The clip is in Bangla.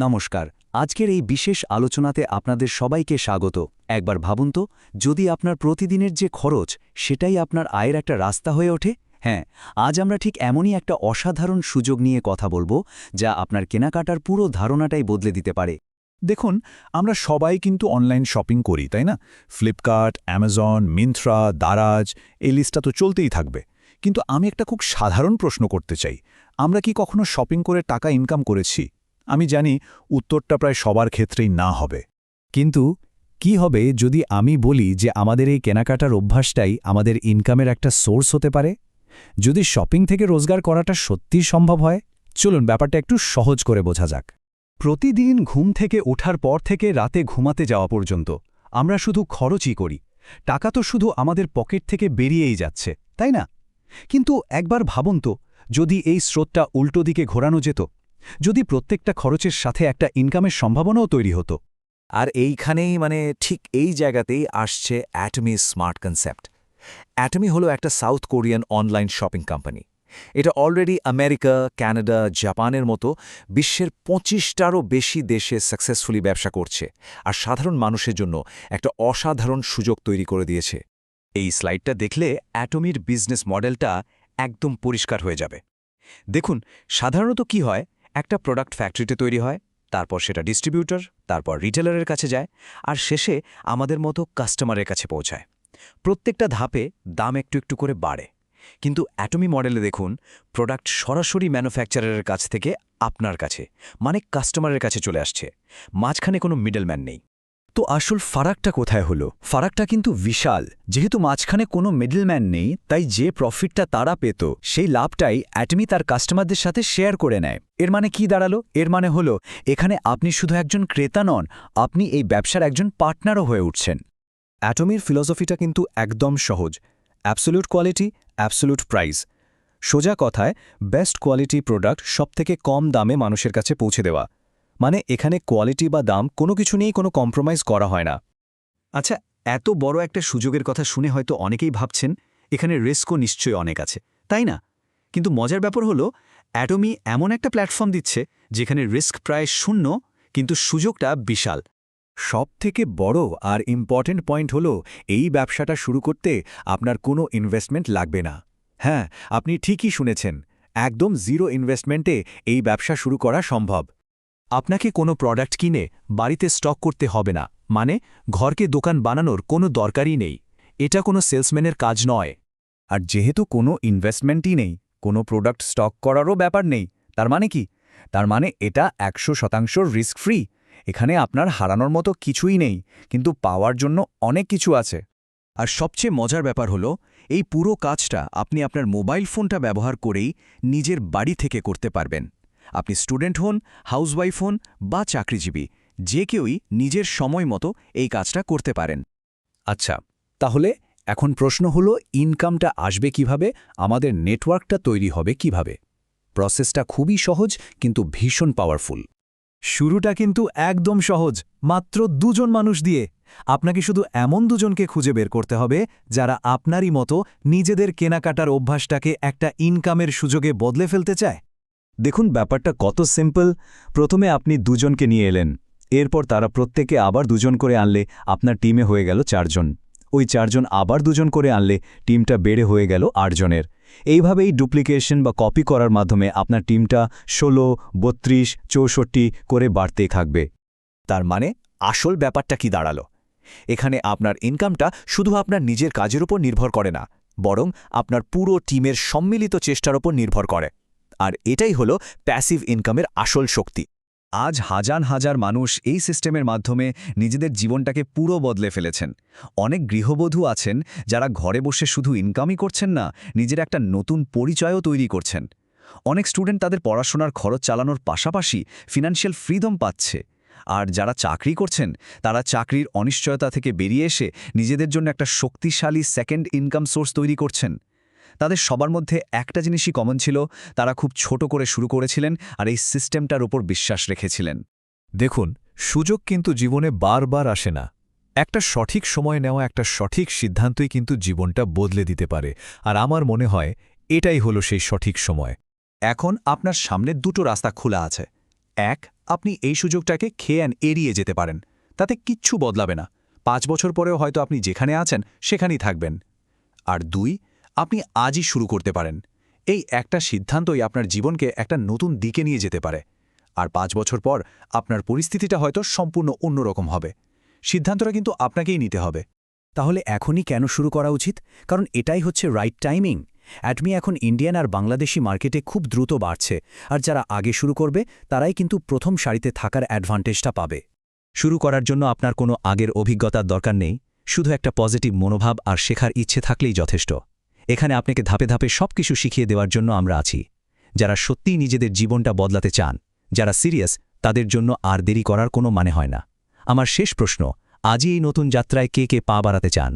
নমস্কার। আজকের এই বিশেষ আলোচনাতে আপনাদের সবাইকে স্বাগত। একবার ভাবুন তো, যদি আপনার প্রতিদিনের যে খরচ সেটাই আপনার আয়ের একটা রাস্তা হয়ে ওঠে। হ্যাঁ, আজ আমরা ঠিক এমনই একটা অসাধারণ সুযোগ নিয়ে কথা বলবো, যা আপনার কেনাকাটার পুরো ধারণাটাই বদলে দিতে পারে। দেখুন, আমরা সবাই কিন্তু অনলাইন শপিং করি, তাই না? ফ্লিপকার্ট, অ্যামাজন, মিন্ত্রা, দারাজ, এই লিস্টটা তো চলতেই থাকবে। কিন্তু আমি একটা খুব সাধারণ প্রশ্ন করতে চাই। আমরা কি কখনো শপিং করে টাকা ইনকাম করেছি? আমি জানি উত্তরটা প্রায় সবার ক্ষেত্রেই না হবে। কিন্তু কি হবে যদি আমি বলি যে আমাদের এই কেনাকাটার অভ্যাসটাই আমাদের ইনকামের একটা সোর্স হতে পারে? যদি শপিং থেকে রোজগার করাটা সত্যিই সম্ভব হয়, চলুন ব্যাপারটা একটু সহজ করে বোঝা যাক। প্রতিদিন ঘুম থেকে ওঠার পর থেকে রাতে ঘুমাতে যাওয়া পর্যন্ত আমরা শুধু খরচই করি। টাকা তো শুধু আমাদের পকেট থেকে বেরিয়েই যাচ্ছে, তাই না? কিন্তু একবার ভাবুন তো, যদি এই স্রোতটা উল্টো দিকে ঘোরানো যেত, যদি প্রত্যেকটা খরচের সাথে একটা ইনকামের সম্ভাবনাও তৈরি হতো। আর এইখানেই ঠিক এই জায়গাতেই আসছে অ্যাটমি স্মার্ট কনসেপ্ট। অ্যাটমি হলো একটা south Korean online shopping company. এটা অলরেডি আমেরিকা, কানাডা, জাপানের মতো বিশ্বের 25টারও বেশি দেশে সাকসেসফুলি ব্যবসা করছে, আর সাধারণ মানুষের জন্য একটা অসাধারণ সুযোগ তৈরি করে দিয়েছে। এই স্লাইডটা দেখলে অ্যাটমির বিজনেস মডেলটা একদম পরিষ্কার হয়ে যাবে। দেখুন, সাধারণত কি হয়, একটা প্রোডাক্ট ফ্যাক্টরিতে তৈরি হয়, তারপর সেটা ডিস্ট্রিবিউটর, তারপর রিটেলারের কাছে যায়, আর শেষে আমাদের মতো কাস্টমারের কাছে পৌঁছায়। প্রত্যেকটা ধাপে দাম একটু একটু করে বাড়ে। কিন্তু অ্যাটমি মডেলে দেখুন, প্রোডাক্ট সরাসরি ম্যানুফ্যাকচারারের কাছ থেকে আপনার কাছে, মানে কাস্টমারের কাছে চলে আসছে। মাঝখানে কোনো মিডলম্যান নেই। তো আসল ফারাকটা কোথায় হলো? ফারাকটা কিন্তু বিশাল। যেহেতু মাঝখানে কোনো মিডলম্যান নেই, তাই যে প্রফিটটা তারা পেত, সেই লাভটাই অ্যাটমি তার কাস্টমারদের সাথে শেয়ার করে নেয়। এর মানে কি দাঁড়ালো? এর মানে হলো, এখানে আপনি শুধু একজন ক্রেতা নন, আপনি এই ব্যবসার একজন পার্টনারও হয়ে উঠছেন। অ্যাটমির ফিলসফিটা কিন্তু একদম সহজ। Absolute quality, absolute price. সোজা কথায়, বেস্ট কোয়ালিটি প্রোডাক্ট সবথেকে কম দামে মানুষের কাছে পৌঁছে দেওয়া। মানে এখানে কোয়ালিটি বা দাম কোনো কিছু নিয়েই কোনো কম্প্রোমাইজ করা হয় না। আচ্ছা, এত বড় একটা সুযোগের কথা শুনে হয়তো অনেকেই ভাবছেন এখানে রিস্কও নিশ্চয়ই অনেক আছে, তাই না? কিন্তু মজার ব্যাপার হলো, অ্যাটমি এমন একটা প্ল্যাটফর্ম দিচ্ছে যেখানে রিস্ক প্রায় শূন্য, কিন্তু সুযোগটা বিশাল। সবথেকে বড় আর ইম্পর্টেন্ট পয়েন্ট হলো, এই ব্যবসাটা শুরু করতে আপনার কোনো ইনভেস্টমেন্ট লাগবে না। হ্যাঁ, আপনি ঠিকই শুনেছেন, একদম জিরো ইনভেস্টমেন্টে এই ব্যবসা শুরু করা সম্ভব। আপনাকে কোনো প্রোডাক্ট কিনে বাড়িতে স্টক করতে হবে না, মানে ঘরকে দোকান বানানোর কোনো দরকারই নেই। এটা কোনো সেলসম্যানের কাজ নয়। আর যেহেতু কোনো ইনভেস্টমেন্টই নেই, কোনো প্রোডাক্ট স্টক করারও ব্যাপার নেই, তার মানে কি? তার মানে এটা 100% রিস্ক ফ্রি। এখানে আপনার হারানোর মতো কিছুই নেই, কিন্তু পাওয়ার জন্য অনেক কিছু আছে। আর সবচেয়ে মজার ব্যাপার হলো, এই পুরো কাজটা আপনি আপনার মোবাইল ফোনটা ব্যবহার করেই নিজের বাড়ি থেকে করতে পারবেন। আপনি স্টুডেন্ট হন, হাউসওয়াইফ হন বা চাকরিজীবী, যে কেউই নিজের সময় মতো এই কাজটা করতে পারেন। আচ্ছা, তাহলে এখন প্রশ্ন হলো, ইনকামটা আসবে কিভাবে? আমাদের নেটওয়ার্কটা তৈরি হবে কিভাবে? প্রসেসটা খুবই সহজ, কিন্তু ভীষণ পাওয়ারফুল। শুরুটা কিন্তু একদম সহজ, মাত্র 2জন মানুষ দিয়ে। আপনাকে শুধু এমন 2জনকে খুঁজে বের করতে হবে যারা আপনারই মতো নিজেদের কেনাকাটার অভ্যাসটাকে একটা ইনকামের সুযোগে বদলে ফেলতে চায়। দেখুন ব্যাপারটা কত সিম্পল। প্রথমে আপনি 2জনকে নিয়ে এলেন, এরপর তারা প্রত্যেকে আবার 2জন করে আনলে আপনার টিমে হয়ে গেল 4জন। ওই 4জন আবার 2জন করে আনলে টিমটা বেড়ে হয়ে গেল 8জনের। এইভাবেই ডুপ্লিকেশন বা কপি করার মাধ্যমে আপনার টিমটা 16, 32, 64 করে বাড়তেই থাকবে। তার মানে আসল ব্যাপারটা কি দাঁড়ালো? এখানে আপনার ইনকামটা শুধু আপনার নিজের কাজের উপর নির্ভর করে না, বরং আপনার পুরো টিমের সম্মিলিত চেষ্টার উপর নির্ভর করে। আর এটাই হলো প্যাসিভ ইনকামের আসল শক্তি। আজ হাজার হাজার মানুষ এই সিস্টেমের মাধ্যমে নিজেদের জীবনটাকে পুরো বদলে ফেলেছেন। অনেক গৃহবধূ আছেন যারা ঘরে বসে শুধু ইনকামই করছেন না, নিজের একটা নতুন পরিচয়ও তৈরি করছেন। অনেক স্টুডেন্ট তাদের পড়াশোনার খরচ চালানোর পাশাপাশি ফিনান্সিয়াল ফ্রিডম পাচ্ছে। আর যারা চাকরি করছেন, তারা চাকরির অনিশ্চয়তা থেকে বেরিয়ে এসে নিজেদের জন্য একটা শক্তিশালী সেকেন্ড ইনকাম সোর্স তৈরি করছেন। তাদের সবার মধ্যে একটা জিনিসই কমন ছিল, তারা খুব ছোট করে শুরু করেছিলেন আর এই সিস্টেমটার উপর বিশ্বাস রেখেছিলেন। দেখুন, সুযোগ কিন্তু জীবনে বারবার আসে না। একটা সঠিক সময় নেওয়া একটা সঠিক সিদ্ধান্তই কিন্তু জীবনটা বদলে দিতে পারে, আর আমার মনে হয় এটাই হলো সেই সঠিক সময়। এখন আপনার সামনে দুটো রাস্তা খোলা আছে। এক, আপনি এই সুযোগটাকে খেয়ে এড়িয়ে যেতে পারেন। তাতে কিচ্ছু বদলাবে না। 5 বছর পরেও হয়তো আপনি যেখানে আছেন সেখানেই থাকবেন। আর 2, আপনি আজই শুরু করতে পারেন। এই একটা সিদ্ধান্তই আপনার জীবনকে একটা নতুন দিকে নিয়ে যেতে পারে। আর 5 বছর পর আপনার পরিস্থিতিটা হয়তো সম্পূর্ণ অন্যরকম হবে। সিদ্ধান্তটা কিন্তু আপনাকেই নিতে হবে। তাহলে এখনই কেন শুরু করা উচিত? কারণ এটাই হচ্ছে রাইট টাইমিং। অ্যাটমি এখন ইন্ডিয়ান আর বাংলাদেশি মার্কেটে খুব দ্রুত বাড়ছে, আর যারা আগে শুরু করবে তারাই কিন্তু প্রথম সারিতে থাকার অ্যাডভান্টেজটা পাবে। শুরু করার জন্য আপনার কোনো আগের অভিজ্ঞতার দরকার নেই, শুধু একটা পজিটিভ মনোভাব আর শেখার ইচ্ছে থাকলেই যথেষ্ট। এখানে আপনাকে ধাপে ধাপে সবকিছু শিখিয়ে দেওয়ার জন্য আমরা আছি। যারা সত্যিই নিজেদের জীবনটা বদলাতে চান, যারা সিরিয়াস, তাদের জন্য আর দেরি করার কোনো মানে হয় না। আমার শেষ প্রশ্ন, আজই এই নতুন যাত্রায় কে কে পা বাড়াতে চান?